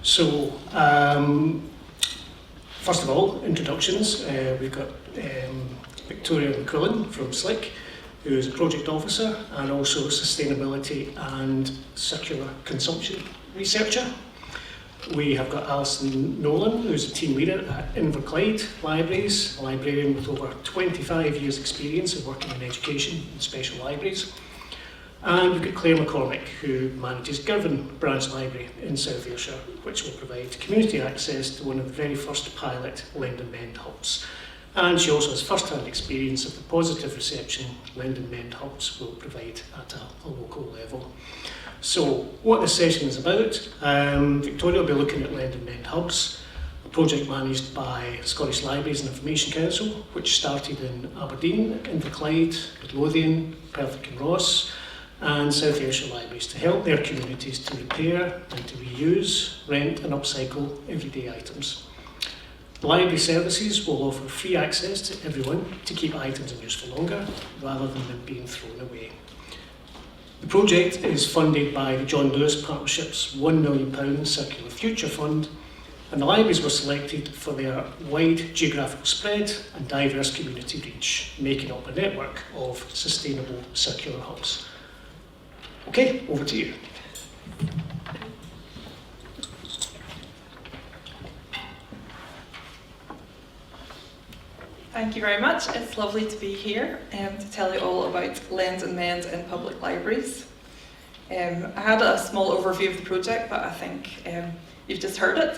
So, first of all, introductions. We've got Victoria McQuillan from CILIP, who is a project officer and also a sustainability and circular consumption researcher. We have got Alison Nolan, who's a team leader at Inverclyde Libraries, a librarian with over 25 years' experience of working in education and special libraries. And we've got Claire McCormick, who manages Girvan Branch Library in South Ayrshire, which will provide community access to one of the very first pilot Lend and Mend hubs. And she also has first-hand experience of the positive reception Lend and Mend hubs will provide at a local level. So, what this session is about, Victoria will be looking at Lend and Mend hubs, a project managed by Scottish Libraries and Information Council, which started in Aberdeen, Inverclyde, Midlothian, Perthwick and Ross, and South Ayrshire Libraries to help their communities to repair and to reuse, rent and upcycle everyday items. Library services will offer free access to everyone to keep items in use for longer, rather than them being thrown away. The project is funded by the John Lewis Partnership's £1 million Circular Future Fund, and the libraries were selected for their wide geographical spread and diverse community reach, making up a network of sustainable circular hubs. Okay, over to you. Thank you very much. It's lovely to be here to tell you all about Lend and Mend in public libraries. I had a small overview of the project, but I think you've just heard it.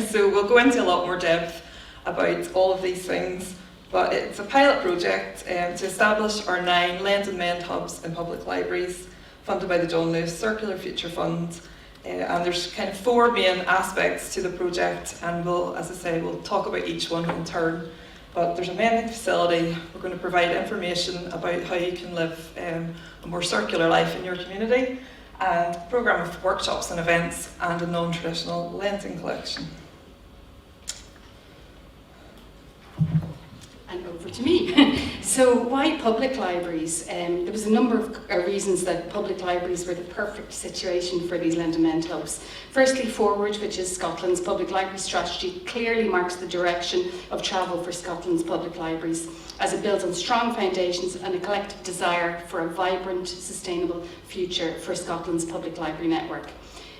So we'll go into a lot more depth about all of these things. But it's a pilot project to establish our 9 Lend and Mend hubs in public libraries, funded by the John Lewis Circular Future Fund. And there's kind of 4 main aspects to the project, and we'll talk about each one in turn. But there's a mending facility. We're going to provide information about how you can live a more circular life in your community, and a programme of workshops and events, and a non-traditional lending collection. And over to me. So why public libraries? There was a number of reasons that public libraries were the perfect situation for these Lend and Mend hubs. Firstly, Forward, which is Scotland's public library strategy, clearly marks the direction of travel for Scotland's public libraries, as it builds on strong foundations and a collective desire for a vibrant, sustainable future for Scotland's public library network.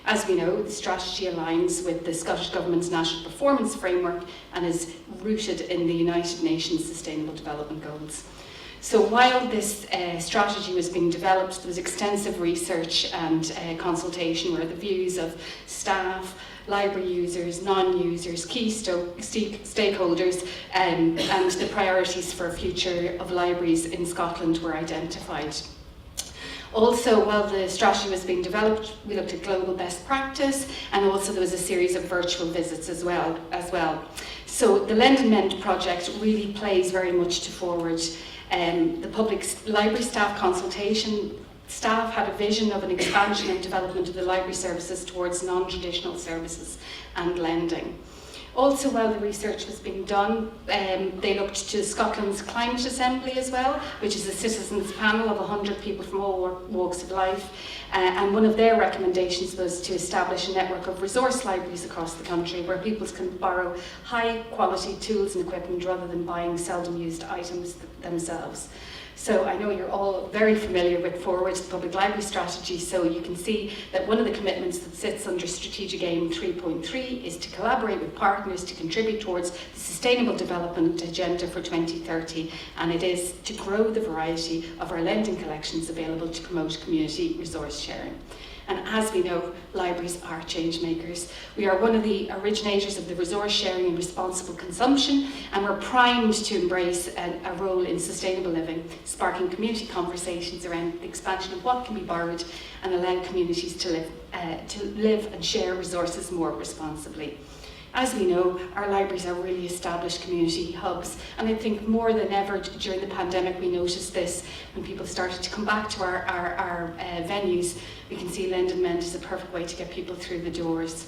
As we know, the strategy aligns with the Scottish Government's National Performance Framework and is rooted in the United Nations Sustainable Development Goals. So while this strategy was being developed, there was extensive research and consultation where the views of staff, library users, non-users, key stakeholders and the priorities for future of libraries in Scotland were identified. Also, while the strategy was being developed, we looked at global best practice, and also there was a series of virtual visits as well. So the Lend and Mend project really plays very much to Forward. The public library staff consultation, staff had a vision of an expansion and development of the library services towards non-traditional services and lending. Also, while the research was being done, they looked to Scotland's Climate Assembly as well, which is a citizens' panel of 100 people from all walks of life. And one of their recommendations was to establish a network of resource libraries across the country where people can borrow high-quality tools and equipment rather than buying seldom-used items themselves. So I know you're all very familiar with Forward's public library strategy, so you can see that one of the commitments that sits under Strategic Aim 3.3 is to collaborate with partners to contribute towards the Sustainable Development Agenda for 2030, and it is to grow the variety of our lending collections available to promote community resource sharing. And as we know, libraries are change makers. We are one of the originators of the resource sharing and responsible consumption, and we're primed to embrace a role in sustainable living, sparking community conversations around the expansion of what can be borrowed and allow communities to live and share resources more responsibly. As we know, our libraries are really established community hubs, and I think more than ever during the pandemic we noticed this when people started to come back to our venues. We can see Lend and Mend is a perfect way to get people through the doors.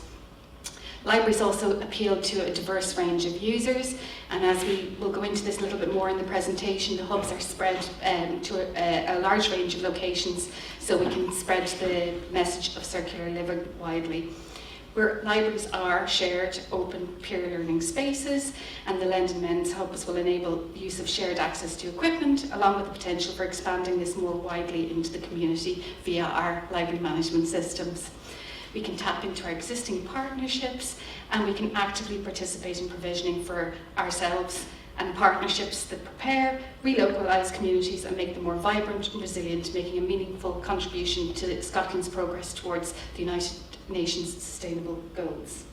Libraries also appeal to a diverse range of users, and as we will go into this a little bit more in the presentation, the hubs are spread to a large range of locations, so we can spread the message of circular living widely. where libraries are shared, open, peer learning spaces, and the Lend and Men's hubs will enable the use of shared access to equipment, along with the potential for expanding this more widely into the community via our library management systems. We can tap into our existing partnerships, and we can actively participate in provisioning for ourselves and partnerships that prepare, relocalise communities and make them more vibrant and resilient, making a meaningful contribution to Scotland's progress towards the United Nations Sustainable Goals.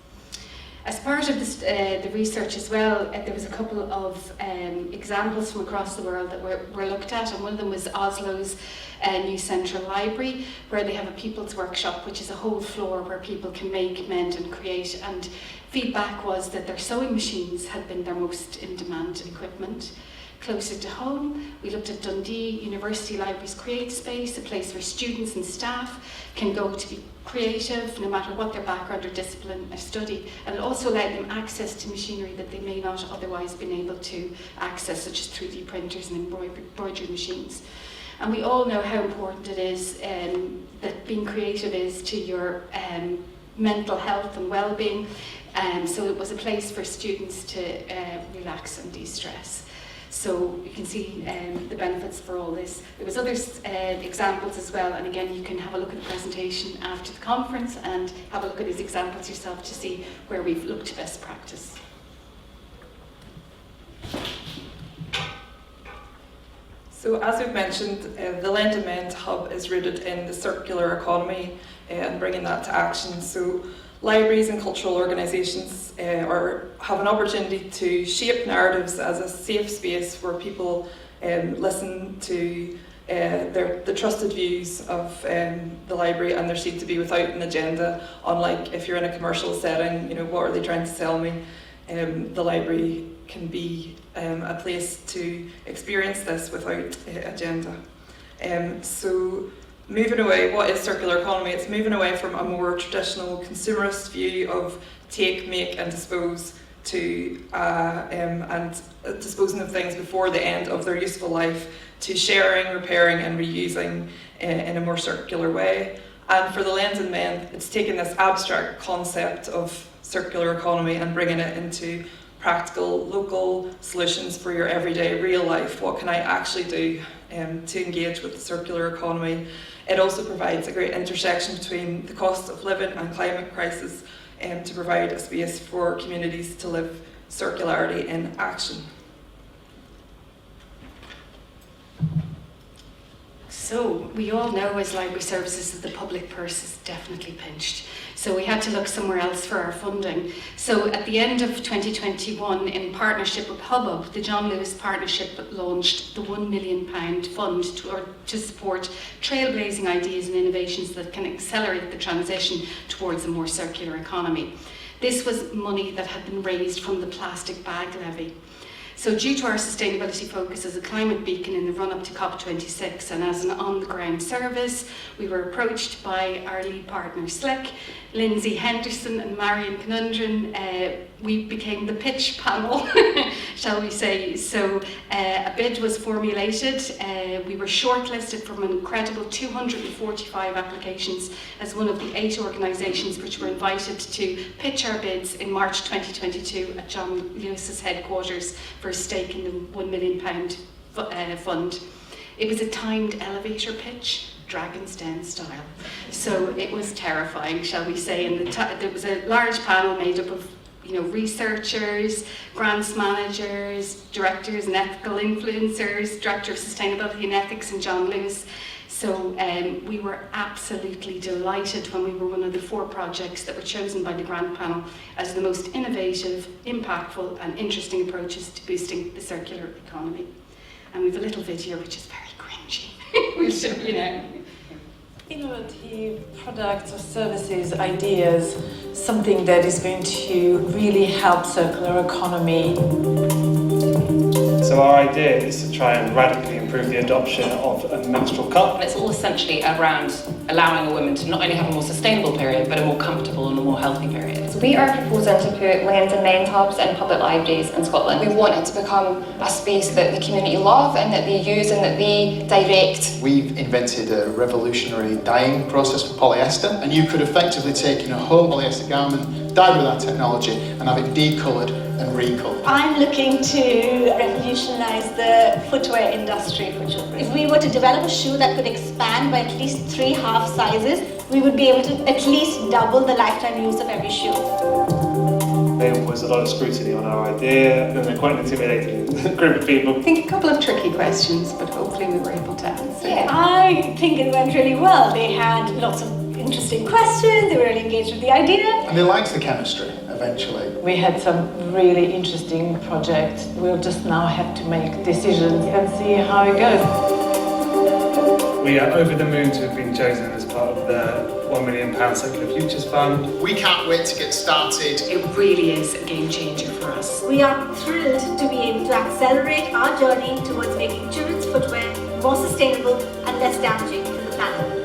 As part of this, the research as well, there was a couple of examples from across the world that were looked at, and one of them was Oslo's new central library, where they have a people's workshop, which is a whole floor where people can make, mend and create, and feedback was that their sewing machines had been their most in-demand equipment. Closer to home, we looked at Dundee University Library's Create Space, a place where students and staff can go to be creative, no matter what their background or discipline or study, and it also allowed them access to machinery that they may not otherwise been able to access, such as 3D printers and embroidery machines. And we all know how important it is that being creative is to your mental health and well-being. So it was a place for students to relax and de-stress. So you can see the benefits for all this. There was other examples as well, and again you can have a look at the presentation after the conference and have a look at these examples yourself to see where we've looked to best practice. So as we've mentioned, the Lend and Mend Hub is rooted in the circular economy and bringing that to action. So libraries and cultural organisations have an opportunity to shape narratives as a safe space where people listen to the trusted views of the library, and they're seen to be without an agenda. Unlike if you're in a commercial setting, what are they trying to sell me? The library can be a place to experience this without agenda. So moving away, what is circular economy? It's moving away from a more traditional consumerist view of take, make and dispose to and disposing of things before the end of their useful life, to sharing, repairing and reusing in a more circular way. And for the Lend and Mend, it's taking this abstract concept of circular economy and bringing it into practical, local solutions for your everyday, real life. What can I actually do to engage with the circular economy? It also provides a great intersection between the cost of living and climate crisis to provide a space for communities to live circularity in action. So we all know as library services that the public purse is definitely pinched. So we had to look somewhere else for our funding. So at the end of 2021, in partnership with Hubbub, the John Lewis Partnership launched the £1 million fund to support trailblazing ideas and innovations that can accelerate the transition towards a more circular economy. This was money that had been raised from the plastic bag levy. So due to our sustainability focus as a climate beacon in the run-up to COP26 and as an on-the-ground service, we were approached by our lead partner SLIC, Lindsay Henderson and Marion Conundrum. We became the pitch panel, shall we say. So a bid was formulated. We were shortlisted from an incredible 245 applications as one of the 8 organisations which were invited to pitch our bids in March 2022 at John Lewis's headquarters for a stake in the £1 million fund. It was a timed elevator pitch, Dragon's Den style. So it was terrifying, shall we say, and there was a large panel made up of researchers, grants managers, directors and ethical influencers, Director of Sustainability and Ethics and John Lewis. So we were absolutely delighted when we were one of the 4 projects that were chosen by the grant panel as the most innovative, impactful and interesting approaches to boosting the circular economy. And we have a little video which is very cringy. We'll show you now. Innovative products or services, ideas, something that is going to really help circular economy. So our idea is to try and radically improve the adoption of a menstrual cup. And it's all essentially around allowing a woman to not only have a more sustainable period, but a more comfortable and a more healthy period. So we are proposing to put Lens and Men's hubs in public libraries in Scotland. We want it to become a space that the community love and that they use and that they direct. We've invented a revolutionary dyeing process for polyester, and you could effectively take a whole polyester garment, dyed with our technology, and have it decoloured and recoloured. I'm looking to revolutionise the footwear industry for children. If we were to develop a shoe that could expand by at least 3 half sizes, we would be able to at least double the lifetime use of every shoe. There was a lot of scrutiny on our idea, and they're quite an intimidating group of people. I think a couple of tricky questions, but hopefully we were able to answer. Yeah, I think it went really well. They had lots of interesting questions, they were really engaged with the idea. And they liked the chemistry, eventually. We had some really interesting projects. We'll just now have to make decisions and see how it goes. We are over the moon to have been chosen as part of the £1 million Circular Futures Fund. We can't wait to get started. It really is a game changer for us. We are thrilled to be able to accelerate our journey towards making children's footwear more sustainable and less damaging to the planet.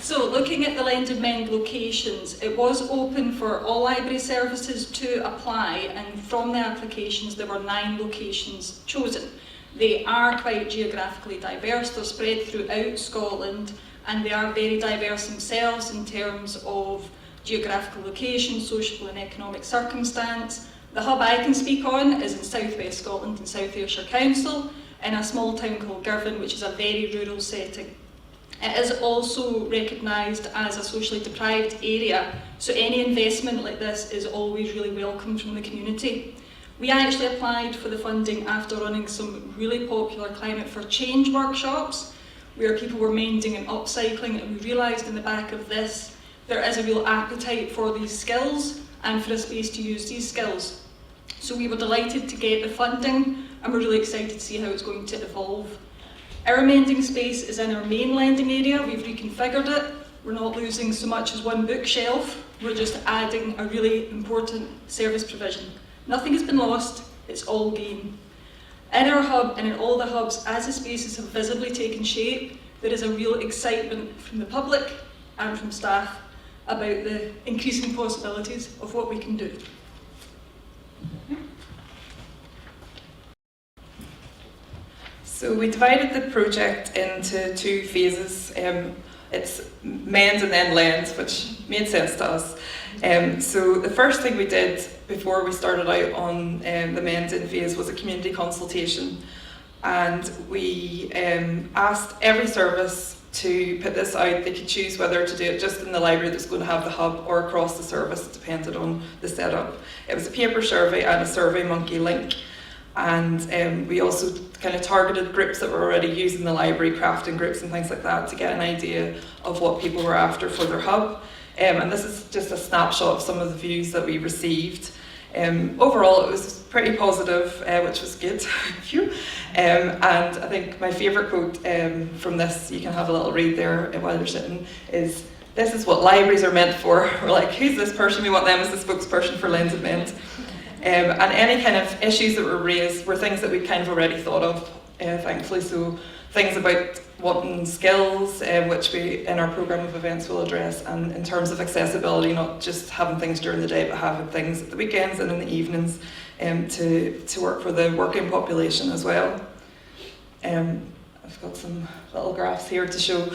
So looking at the Lend and Mend locations, it was open for all library services to apply, and from the applications there were 9 locations chosen. They are quite geographically diverse, they're spread throughout Scotland, and they are very diverse themselves in terms of geographical location, social and economic circumstance. The hub I can speak on is in South West Scotland in South Ayrshire Council, in a small town called Girvan, which is a very rural setting. It is also recognised as a socially deprived area, so any investment like this is always really welcome from the community. We actually applied for the funding after running some really popular Climate for Change workshops, where people were mending and upcycling, and we realised in the back of this there is a real appetite for these skills and for a space to use these skills. So we were delighted to get the funding, and we're really excited to see how it's going to evolve. Our mending space is in our main lending area. We've reconfigured it. We're not losing so much as one bookshelf. We're just adding a really important service provision. Nothing has been lost, it's all gain. In our hub and in all the hubs, as the spaces have visibly taken shape, there is a real excitement from the public and from staff about the increasing possibilities of what we can do. So we divided the project into 2 phases. It's Men's and then Lens, which made sense to us. So the first thing we did before we started out on the Men's in phase was a community consultation, and we asked every service to put this out. They could choose whether to do it just in the library that's going to have the hub or across the service, depended on the setup. It was a paper survey and a SurveyMonkey link. And we also kind of targeted groups that were already using the library, crafting groups and things like that, to get an idea of what people were after for their hub. And this is just a snapshot of some of the views that we received. Overall, it was pretty positive, which was good. And I think my favourite quote from this, you can have a little read there while you're sitting, is, "This is what libraries are meant for." We're like, who's this person? We want them as the spokesperson for Lens and Mend. And any kind of issues that were raised were things that we'd kind of already thought of, thankfully. So things about wanting skills, which we in our programme of events will address, and in terms of accessibility, not just having things during the day, but having things at the weekends and in the evenings to work for the working population as well. I've got some little graphs here to show.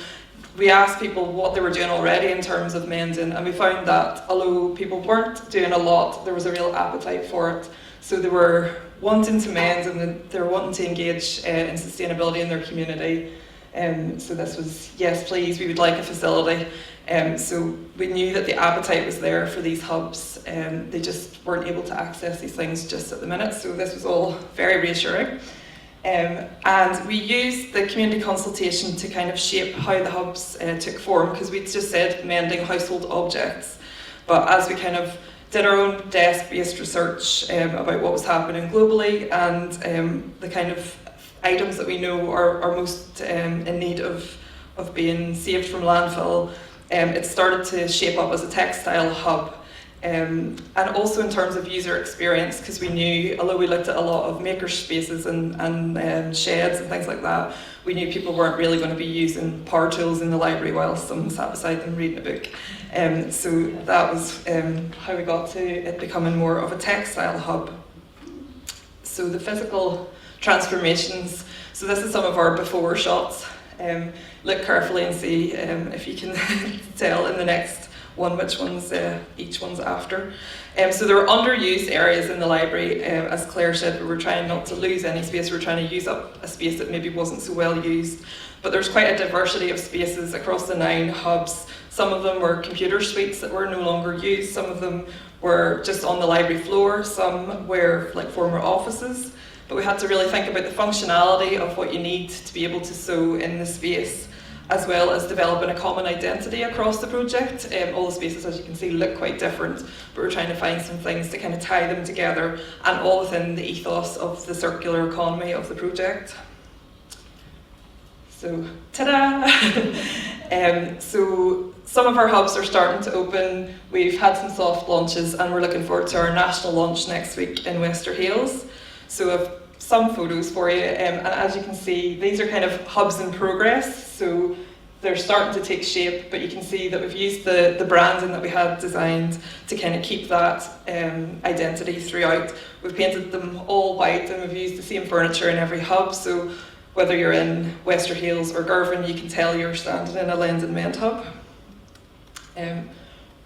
We asked people what they were doing already in terms of mending, and we found that although people weren't doing a lot, there was a real appetite for it. So they were wanting to mend, and they were wanting to engage in sustainability in their community. So this was, yes please, we would like a facility. So we knew that the appetite was there for these hubs. They just weren't able to access these things just at the minute, so this was all very reassuring. And we used the community consultation to kind of shape how the hubs took form, because we'd just said mending household objects. But as we kind of did our own desk-based research about what was happening globally and the kind of items that we know are most in need of being saved from landfill, it started to shape up as a textile hub. And also in terms of user experience, because we knew, although we looked at a lot of maker spaces and sheds and things like that, we knew people weren't really going to be using power tools in the library while someone sat beside them reading a book. So that was how we got to it becoming more of a textile hub. So the physical transformations, so this is some of our before shots. Look carefully and see if you can tell in the next one which one's each one's after. So there were underused areas in the library. As Claire said, we were trying not to lose any space. We were trying to use up a space that maybe wasn't so well used. But there's quite a diversity of spaces across the 9 hubs. Some of them were computer suites that were no longer used. Some of them were just on the library floor. Some were like former offices. But we had to really think about the functionality of what you need to be able to sew in the space, as well as developing a common identity across the project. All the spaces, as you can see, look quite different, but we're trying to find some things to kind of tie them together, and all within the ethos of the circular economy of the project. So, ta-da! So some of our hubs are starting to open. We've had some soft launches, and we're looking forward to our national launch next week in Wester Hailes. So I've some photos for you, and as you can see, these are kind of hubs in progress, so they're starting to take shape, but you can see that we've used the branding that we had designed to kind of keep that identity throughout. We've painted them all white, and we've used the same furniture in every hub, so whether you're in Wester Hailes or Girvan, you can tell you're standing in a Lens and Mend hub.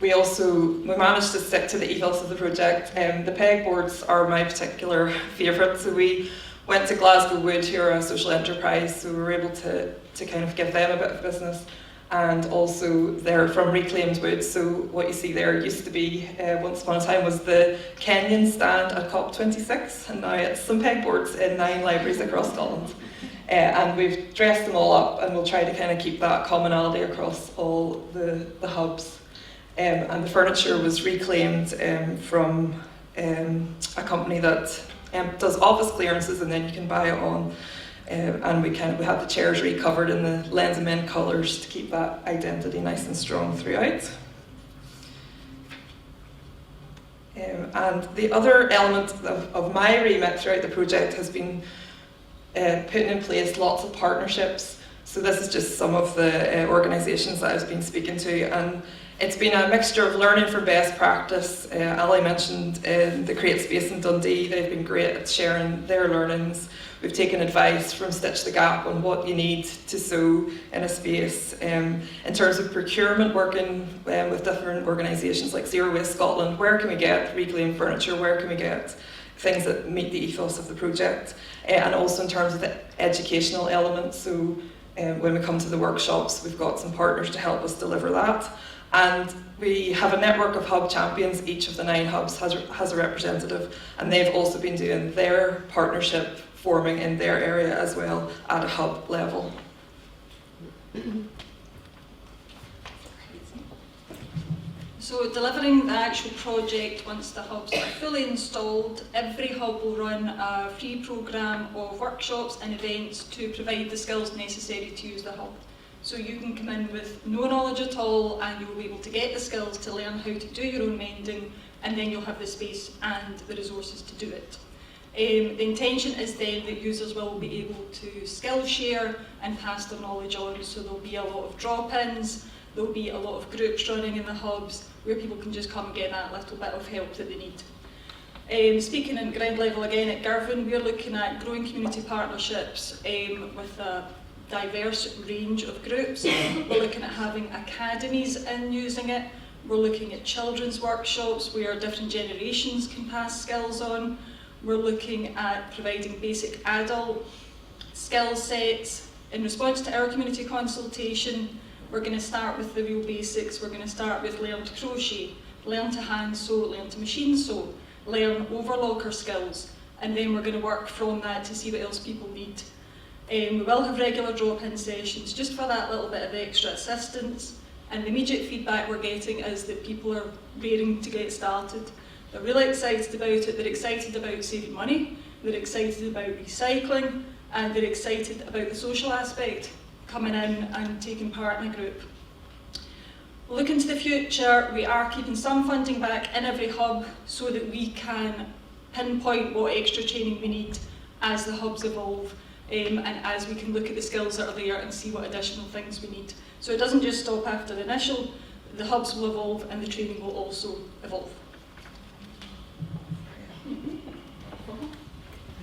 We managed to stick to the ethos of the project. The pegboards are my particular favourite. So we went to Glasgow Wood, who are a social enterprise, so we were able to kind of give them a bit of business. And also they're from reclaimed wood, so what you see there used to be, once upon a time, was the Kenyan stand at COP26, and now it's some pegboards in 9 libraries across Scotland. And we've dressed them all up, and we'll try to kind of keep that commonality across all the hubs. And the furniture was reclaimed from a company that does office clearances, and then you can buy it on. And we had the chairs recovered in the Lens and Mend colours to keep that identity nice and strong throughout. And the other element of my remit throughout the project has been putting in place lots of partnerships. So this is just some of the organisations that I've been speaking to, and it's been a mixture of learning from best practice. Ali mentioned the Create Space in Dundee. They've been great at sharing their learnings. We've taken advice from Stitch the Gap on what you need to sew in a space. In terms of procurement, working with different organisations like Zero Waste Scotland, where can we get reclaimed furniture? Where can we get things that meet the ethos of the project? And also in terms of the educational elements. So when we come to the workshops, we've got some partners to help us deliver that. And we have a network of hub champions. Each of the 9 hubs has a representative, and they've also been doing their partnership forming in their area as well at a hub level. So delivering the actual project once the hubs are fully installed, every hub will run a free programme of workshops and events to provide the skills necessary to use the hub. So you can come in with no knowledge at all, and you'll be able to get the skills to learn how to do your own mending, and then you'll have the space and the resources to do it. The intention is then that users will be able to skill share and pass their knowledge on, so there'll be a lot of drop-ins, there'll be a lot of groups running in the hubs where people can just come and get that little bit of help that they need. Speaking in ground level again at Girvan, we're looking at growing community partnerships with a diverse range of groups. We're looking at having academies in using it. We're looking at children's workshops where different generations can pass skills on. We're looking at providing basic adult skill sets. In response to our community consultation, we're going to start with the real basics. We're going to start with learn to crochet, learn to hand sew, learn to machine sew, learn overlocker skills, and then we're going to work from that to see what else people need. We will have regular drop-in sessions just for that little bit of extra assistance, and the immediate feedback we're getting is that people are raring to get started. They're really excited about it, they're excited about saving money, they're excited about recycling, and they're excited about the social aspect, coming in and taking part in a group. looking to the future, we are keeping some funding back in every hub so that we can pinpoint what extra training we need as the hubs evolve, and as we can look at the skills that are there and see what additional things we need. So it doesn't just stop after the initial, the hubs will evolve and the training will also evolve.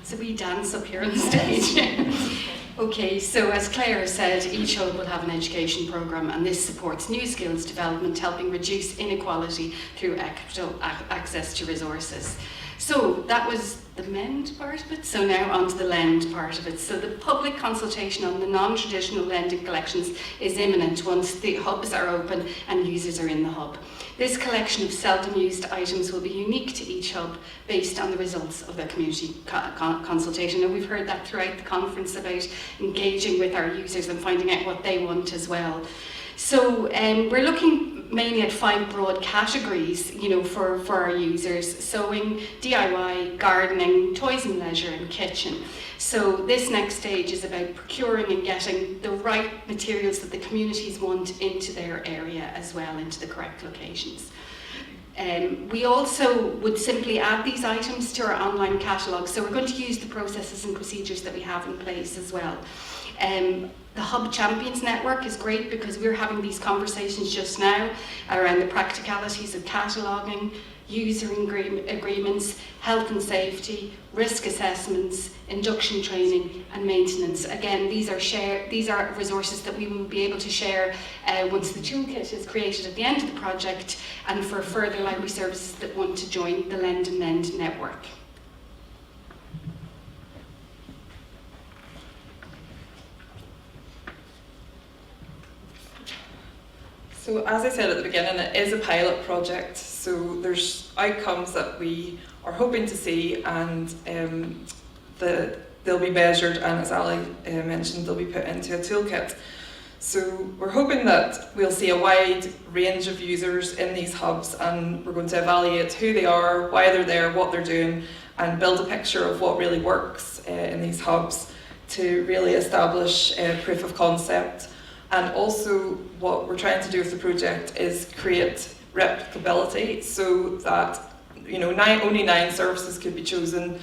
So we dance up here on the stage. Okay, so as Claire said, each hub will have an education programme, and this supports new skills development, helping reduce inequality through equitable access to resources. So that was the mend part of it, so now on to the lend part of it. So the public consultation on the non-traditional lending collections is imminent once the hubs are open and users are in the hub. This collection of seldom used items will be unique to each hub based on the results of the community consultation. And we've heard that throughout the conference about engaging with our users and finding out what they want as well. So we're looking mainly at 5 broad categories, for our users: sewing, DIY, gardening, toys and leisure, and kitchen. So this next stage is about procuring and getting the right materials that the communities want into their area as well, into the correct locations. We also would simply add these items to our online catalogue, so we're going to use the processes and procedures that we have in place as well. The Hub Champions Network is great because we're having these conversations just now around the practicalities of cataloguing, user agreements, health and safety, risk assessments, induction training and maintenance. Again, these are resources that we will be able to share once the toolkit is created at the end of the project, and for further library services that want to join the Lend and Mend network. So as I said at the beginning, it is a pilot project, so there's outcomes that we are hoping to see, and they'll be measured, and as Ali mentioned, they'll be put into a toolkit. So we're hoping that we'll see a wide range of users in these hubs, and we're going to evaluate who they are, why they're there, what they're doing, and build a picture of what really works in these hubs to really establish proof of concept. And also what we're trying to do with the project is create replicability, so that only 9 services could be chosen,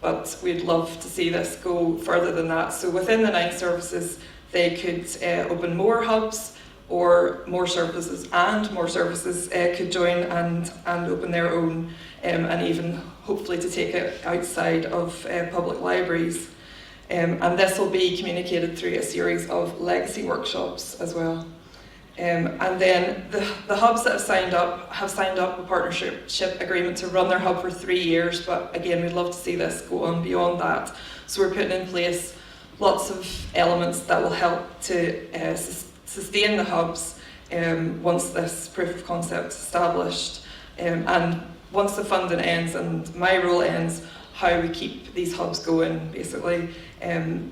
but we'd love to see this go further than that. So within the 9 services, they could open more hubs, or more services could join and open their own, and even hopefully to take it outside of public libraries. And this will be communicated through a series of legacy workshops as well. And then the hubs that have signed up a partnership agreement to run their hub for 3 years, but again, we'd love to see this go on beyond that. So we're putting in place lots of elements that will help to sustain the hubs once this proof of concept is established. And once the funding ends and my role ends, how we keep these hubs going, basically, and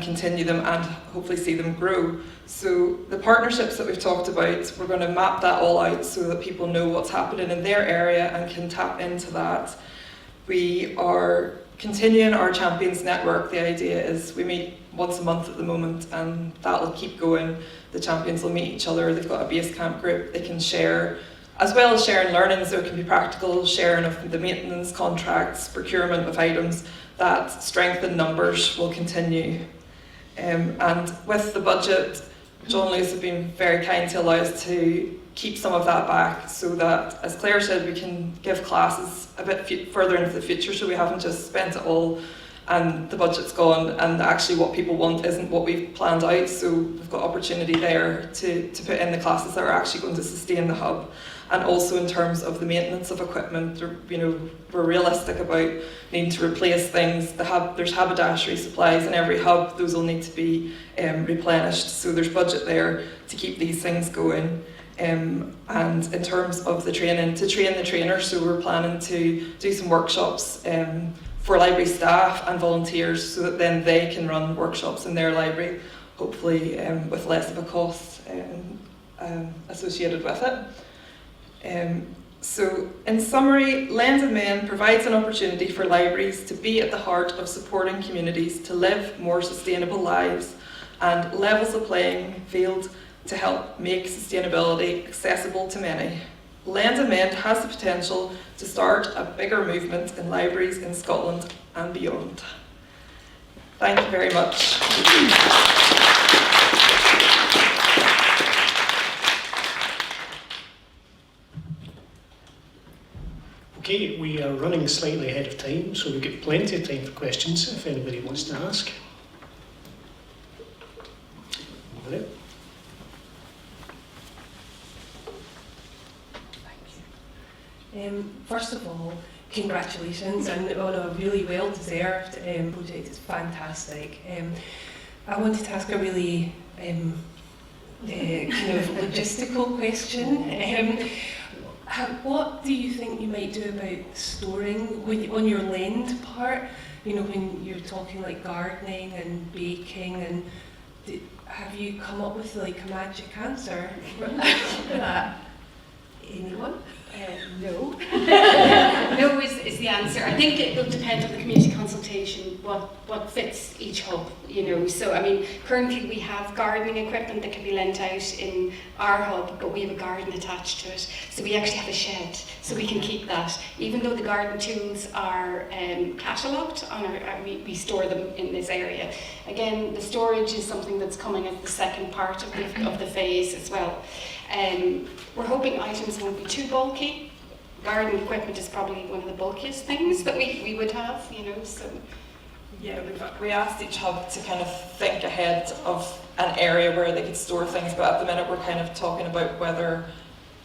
continue them and hopefully see them grow. So the partnerships that we've talked about, we're going to map that all out so that people know what's happening in their area and can tap into that. We are continuing our Champions Network. The idea is we meet once a month at the moment, and that will keep going. The champions will meet each other. They've got a base camp group. They can share, as well as sharing learnings. There can be practical sharing of the maintenance contracts, procurement of items. That strength in numbers will continue. And with the budget, John Lewis have been very kind to allow us to keep some of that back, so that, as Claire said, we can give classes a bit further into the future, so we haven't just spent it all and the budget's gone, and actually what people want isn't what we've planned out. So we've got opportunity there to put in the classes that are actually going to sustain the hub. And also in terms of the maintenance of equipment, we're realistic about needing to replace things. There's haberdashery supplies in every hub. Those will need to be replenished. So there's budget there to keep these things going. And in terms of the training, to train the trainers, so we're planning to do some workshops for library staff and volunteers, so that then they can run workshops in their library, hopefully with less of a cost associated with it. So in summary, Lend and Mend provides an opportunity for libraries to be at the heart of supporting communities to live more sustainable lives, and levels the playing field to help make sustainability accessible to many. Lend and Mend has the potential to start a bigger movement in libraries in Scotland and beyond. Thank you very much. Okay, we are running slightly ahead of time, so we've got plenty of time for questions if anybody wants to ask. Over there. First of all, congratulations on a really well-deserved project. It's fantastic. I wanted to ask a really kind of logistical question. What do you think you might do about storing on your lend part? You know, when you're talking like gardening and baking, and have you come up with like a magic answer for that? Anyone? No. No is the answer. I think it will depend on the community consultation, what fits each hub, you know. So, I mean, currently we have gardening equipment that can be lent out in our hub, but we have a garden attached to it. So we actually have a shed, so we can keep that. Even though the garden tools are catalogued, we store them in this area. Again, the storage is something that's coming at the second part of the phase as well. We're hoping items won't be too bulky. Garden equipment is probably one of the bulkiest things that we would have, you know. So yeah, we asked each hub to kind of think ahead of an area where they could store things, but at the minute we're kind of talking about whether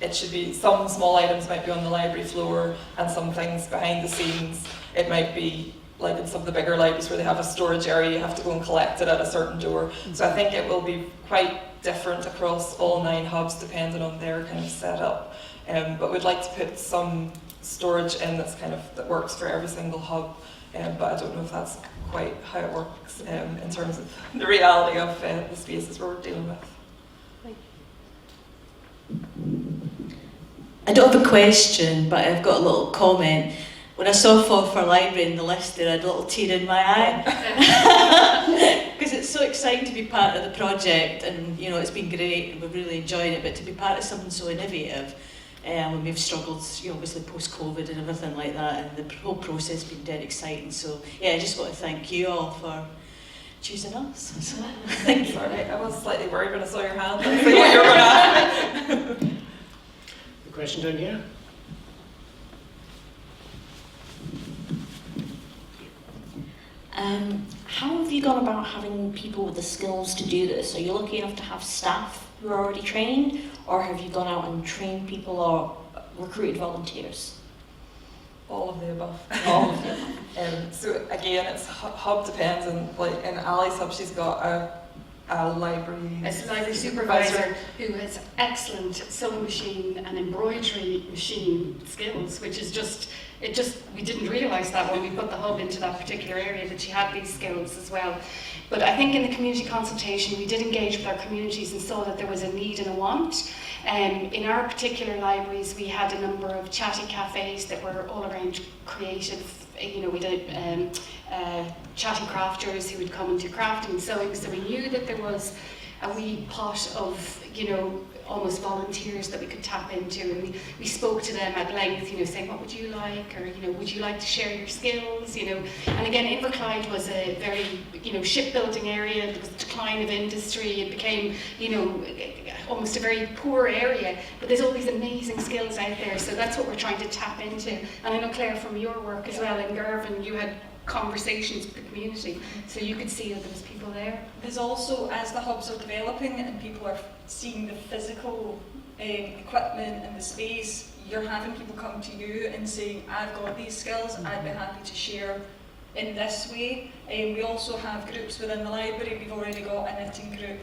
it should be, some small items might be on the library floor and some things behind the scenes. It might be like in some of the bigger libraries where they have a storage area, you have to go and collect it at a certain door. So I think it will be quite different across all 9 hubs depending on their kind of setup. But we'd like to put some storage in that works for every single hub. But I don't know if that's quite how it works in terms of the reality of the spaces we're dealing with. I don't have a question, but I've got a little comment. When I saw for library in the list there, I had a little tear in my eye. Because it's so exciting to be part of the project, and you know, it's been great and we're really enjoying it, but to be part of something so innovative, when we've struggled, you know, obviously post-COVID and everything like that, and the whole process has been dead exciting. So yeah, I just want to thank you all for choosing us. So, thank you. Sorry, I was slightly worried when I saw your hand. Let's see what you were going to ask me. The question down here. How have you gone about having people with the skills to do this? Are you lucky enough to have staff who are already trained, or have you gone out and trained people or recruited volunteers? All of the above. All of the above. So again, it's hub depends, and like in Ali's hub, she's got a library supervisor who has excellent sewing machine and embroidery machine skills, which is just we didn't realise that when we put the hub into that particular area, that she had these skills as well. But I think in the community consultation we did engage with our communities and saw that there was a need and a want. In our particular libraries we had a number of chatty cafes that were all around creative. You know, we did chatty crafters who would come and do crafting and sewing, so we knew that there was a wee pot of, you know, almost volunteers that we could tap into, and we spoke to them at length, you know, saying, what would you like, or, you know, would you like to share your skills, you know. And again, Inverclyde was a very, you know, shipbuilding area. There was a decline of industry. It became, you know, almost a very poor area, but there's all these amazing skills out there, so that's what we're trying to tap into. And I know, Claire, from your work as well in Girvan, you had conversations with the community, so you could see that there was people there. There's also, as the hubs are developing and people are seeing the physical equipment and the space, you're having people come to you and saying, I've got these skills, I'd be happy to share in this way. We also have groups within the library. We've already got a knitting group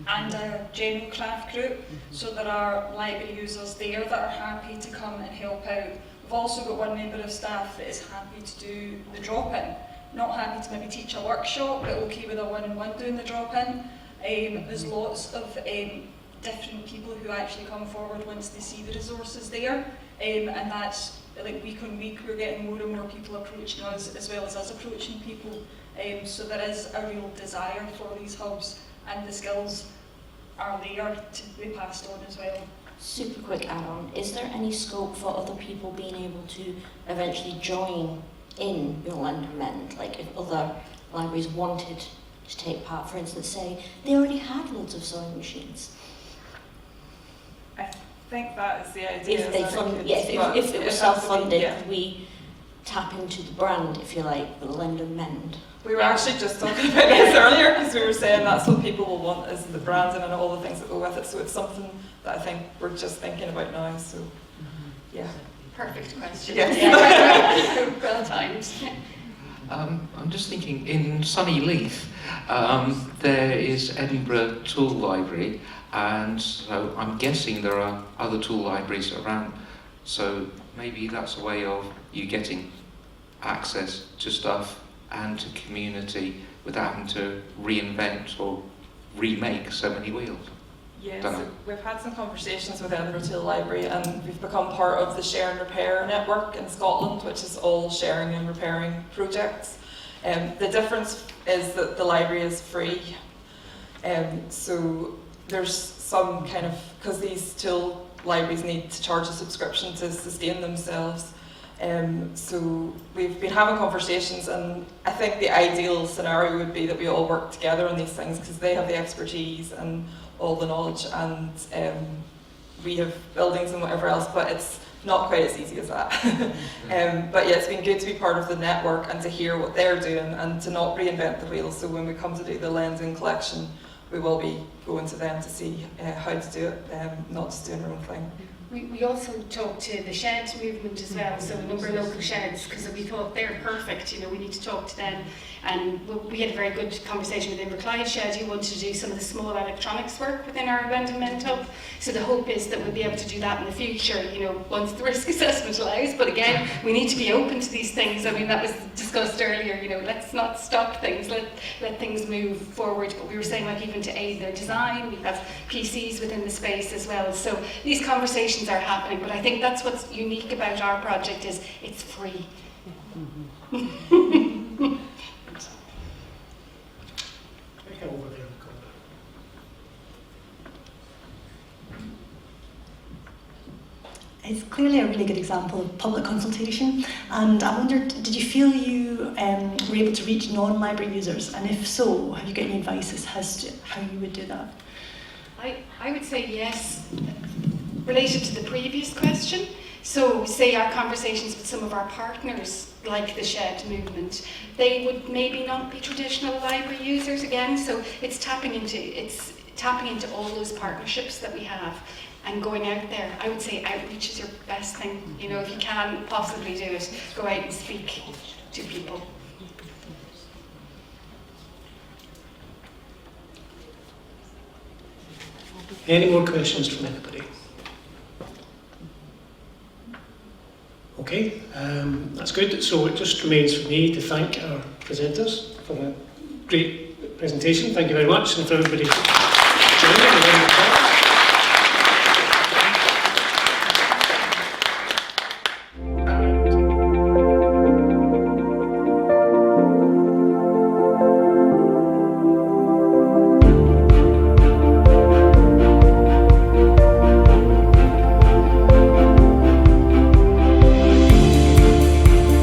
and a general craft group, so there are library users there that are happy to come and help out. We've also got one member of staff that is happy to do the drop-in. Not happy to maybe teach a workshop, but okay with a one-on-one doing the drop-in. There's lots of different people who actually come forward once they see the resources there, and that's like week on week we're getting more and more people approaching us, as well as us approaching people. So there is a real desire for these hubs, and the skills are there to be passed on as well. Super quick add-on, is there any scope for other people being able to eventually join in your Lend and Mend? Like if other libraries wanted to take part, for instance, say they already had loads of sewing machines. I think that is the idea. If they fund, yeah, if it was self-funded, could we tap into the brand, if you like, the Lend and Mend? We were actually just talking about this earlier because we were saying that's what people will want is the branding and all the things that go with it. So it's something that I think we're just thinking about now. So, yeah. Perfect question. Yes. Yeah. Well timed. I'm just thinking, in Sunny Leith, there is Edinburgh Tool Library, and so I'm guessing there are other tool libraries around. So maybe that's a way of you getting access to stuff and to community without having to reinvent or remake so many wheels. Yes, so we've had some conversations with Edinburgh Tool Library, and we've become part of the Share and Repair network in Scotland, which is all sharing and repairing projects. The difference is that the library is free, so there's some kind of, because these tool libraries need to charge a subscription to sustain themselves. So we've been having conversations, and I think the ideal scenario would be that we all work together on these things because they have the expertise and all the knowledge, and we have buildings and whatever else, but it's not quite as easy as that. But yeah, it's been good to be part of the network and to hear what they're doing and to not reinvent the wheel. So when we come to do the lending collection, we will be going to them to see how to do it, not just doing our own thing. We also talked to the shed movement as well, so a number of local sheds, because we thought they're perfect, you know, we need to talk to them. And we had a very good conversation with Inverclyde Shed, who wanted to do some of the small electronics work within our Lend and Mend hub. So the hope is that we'll be able to do that in the future, you know, once the risk assessment allows. But again, we need to be open to these things. I mean, that was discussed earlier, you know, let's not stop things, let things move forward. But we were saying, like, even to aid their design, we have PCs within the space as well. So these conversations are happening, but I think that's what's unique about our project is it's free. Over there. It's clearly a really good example of public consultation, and I wondered, did you feel you were able to reach non-library users, and if so, have you got any advice as to how you would do that? I would say yes, related to the previous question. So say our conversations with some of our partners, like the Shed movement, they would maybe not be traditional library users again, so it's tapping into all those partnerships that we have and going out there. I would say outreach is your best thing. You know, if you can possibly do it, go out and speak to people. Any more questions from anybody? Okay, that's good. So it just remains for me to thank our presenters for a great presentation. Thank you very much, and for everybody